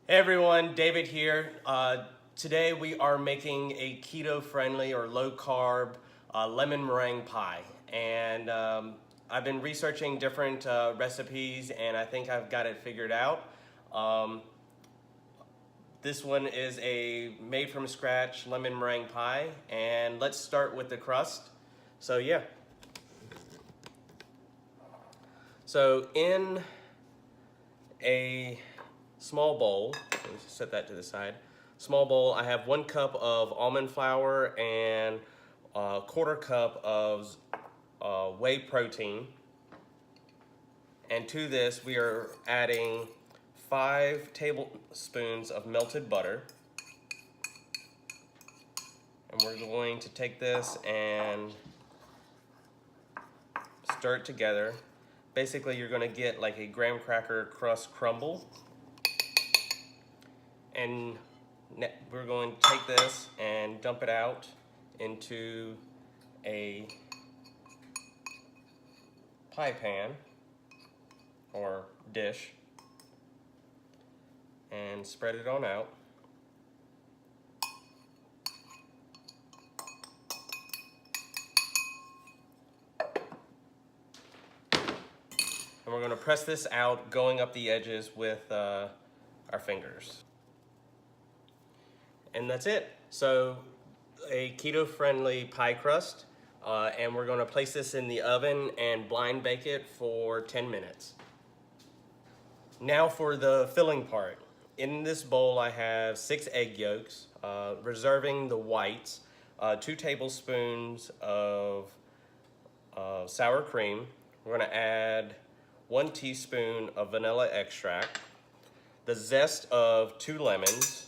Hey everyone, David here. Today we are making a keto-friendly or low-carb lemon meringue pie. And I've been researching different recipes and I think I've got it figured out. Um, this one is a made from scratch lemon meringue pie. And let's start with the crust. So yeah. So in a small bowl, let's set that to the side. Small bowl, I have 1 cup of almond flour and a 1/4 cup of whey protein. And to this, we are adding 5 tablespoons of melted butter. And we're going to take this and stir it together. Basically, you're going to get like a graham cracker crust crumble. And we're going to take this and dump it out into a pie pan or dish and spread it on out. And we're going to press this out, going up the edges with our fingers. And that's it. So a keto-friendly pie crust, and we're going to place this in the oven and blind bake it for 10 minutes. Now for the filling part. In this bowl I have 6 egg yolks, reserving the whites, 2 tablespoons of sour cream. We're going to add 1 teaspoon of vanilla extract, the zest of 2 lemons,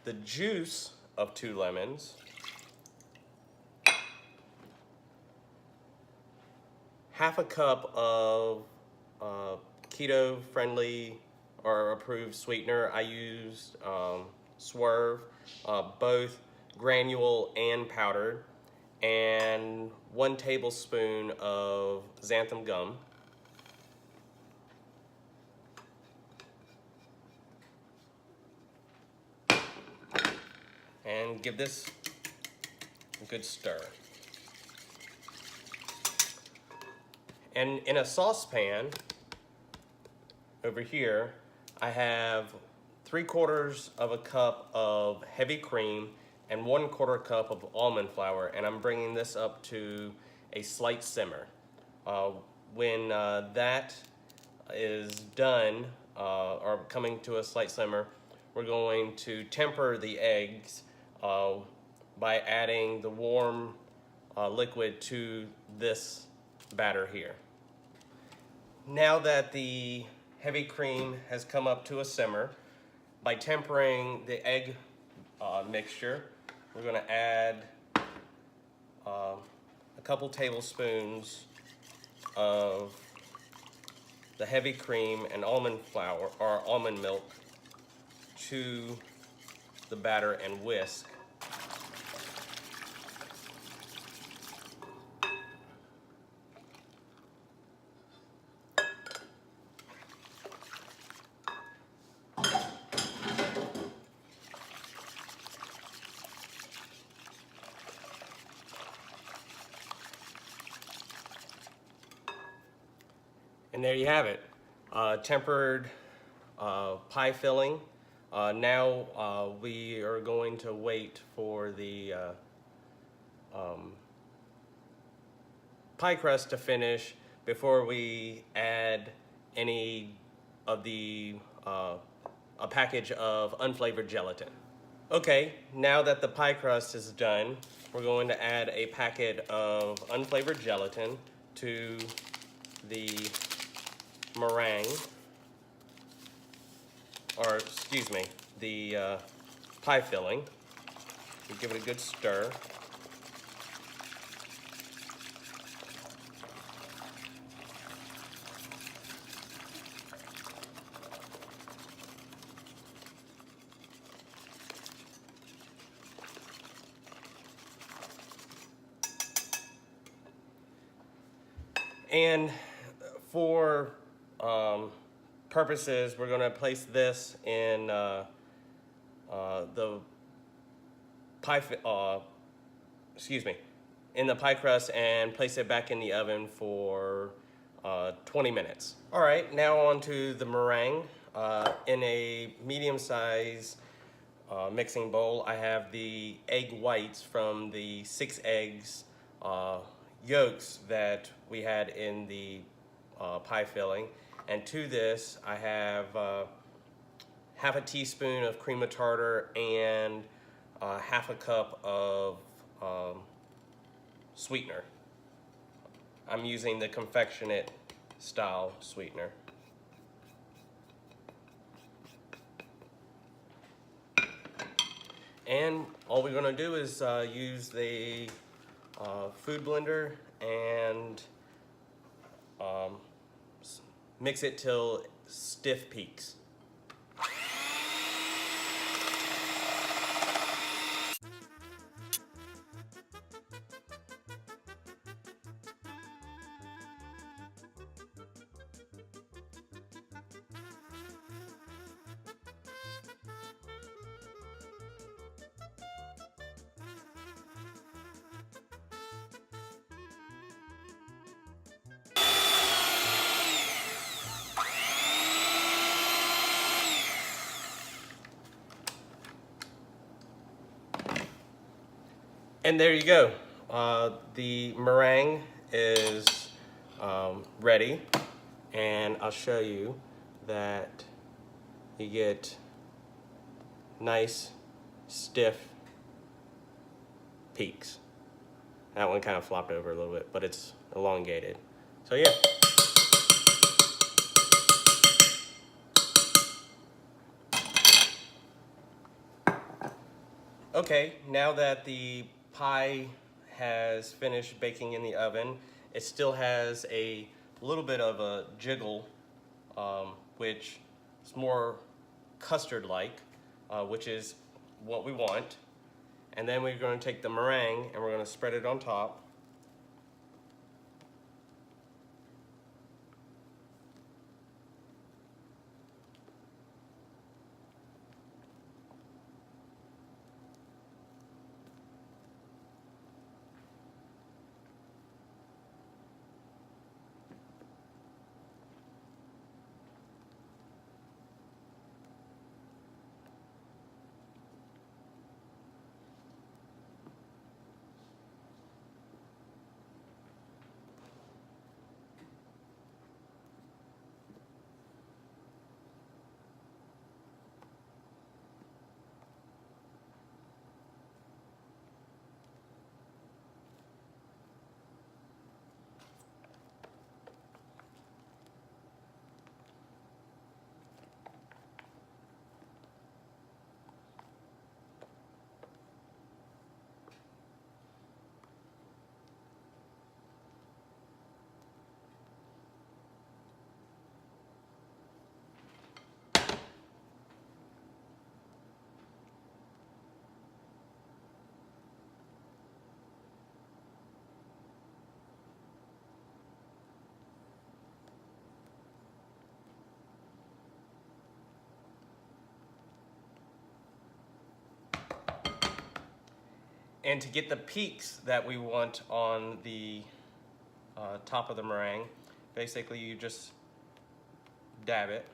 the juice of 2 lemons, half a cup of keto-friendly or approved sweetener. I used Swerve, both granule and powdered, and 1 tablespoon of xanthan gum. And give this a good stir. And in a saucepan over here, I have 3/4 of a cup of heavy cream and 1/4 cup of almond flour, and I'm bringing this up to a slight simmer. When that is done, or coming to a slight simmer, we're going to temper the eggs by adding the warm liquid to this batter here. Now that the heavy cream has come up to a simmer, by tempering the egg mixture, we're going to add a couple tablespoons of the heavy cream and almond flour or almond milk to the batter and whisk. And there you have it, tempered pie filling. Now we are going to wait for the pie crust to finish before we add any of the a package of unflavored gelatin. Okay, now that the pie crust is done, we're going to add a packet of unflavored gelatin to the meringue, or excuse me, the pie filling. We give it a good stir. And for purposes, we're going to place this in the pie, in the pie crust and place it back in the oven for 20 minutes. All right, now on to the meringue. In a medium-sized mixing bowl, I have the egg whites from the 6 eggs yolks that we had in the pie filling. And to this, I have half a teaspoon of cream of tartar and half a cup of sweetener. I'm using the confectionate style sweetener. And all we're gonna do is use the food blender and mix it till stiff peaks. And there you go. The meringue is ready, and I'll show you that you get nice, stiff peaks. That one kind of flopped over a little bit, but it's elongated. So yeah. Okay, now that the pie has finished baking in the oven, it still has a little bit of a jiggle, which is more custard-like, which is what we want. And then we're going to take the meringue and we're going to spread it on top. And to get the peaks that we want on the top of the meringue, basically you just dab it.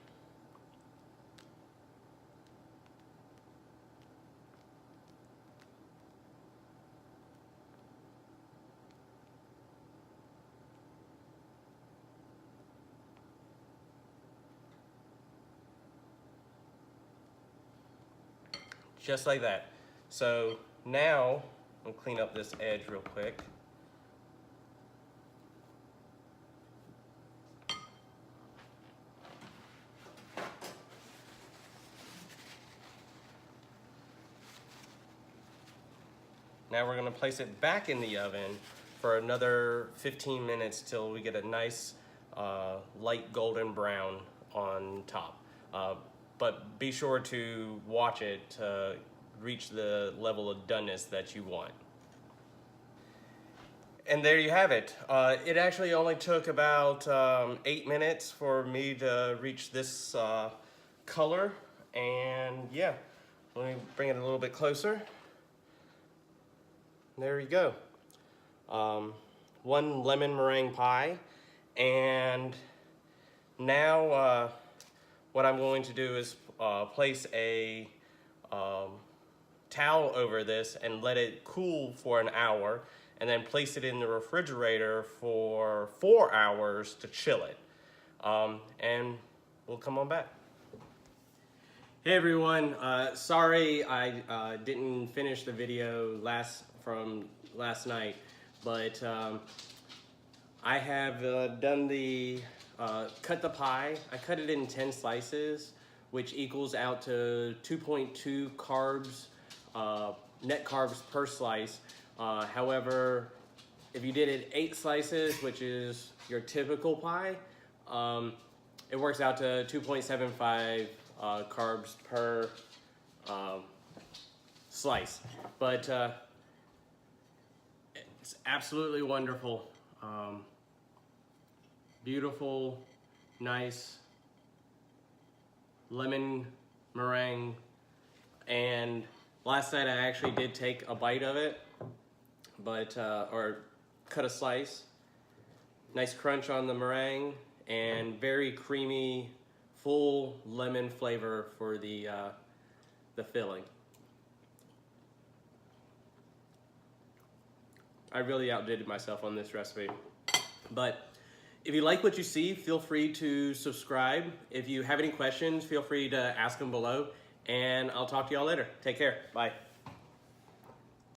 Just like that. So now, I'll clean up this edge real quick. Now we're going to place it back in the oven for another 15 minutes till we get a nice light golden brown on top. But be sure to watch it to reach the level of doneness that you want. And there you have it. It actually only took about 8 minutes for me to reach this color. And yeah, let me bring it a little bit closer. There you go. One lemon meringue pie. And now what I'm going to do is place a towel over this and let it cool for an hour, and then place it in the refrigerator for 4 hours to chill it. And we'll come on back. Hey everyone, sorry I didn't finish the video from last night, but I have done the cut the pie. I cut it in 10 slices, which equals out to 2.2 carbs, net carbs per slice. However, if you did it 8 slices, which is your typical pie, it works out to 2.75 carbs per slice. But it's absolutely wonderful. Beautiful, nice lemon meringue. And last night I actually did take a bite of it, but or cut a slice. Nice crunch on the meringue and very creamy, full lemon flavor for the filling. I really outdid myself on this recipe. But if you like what you see, feel free to subscribe. If you have any questions, feel free to ask them below. And I'll talk to y'all later. Take care. Bye.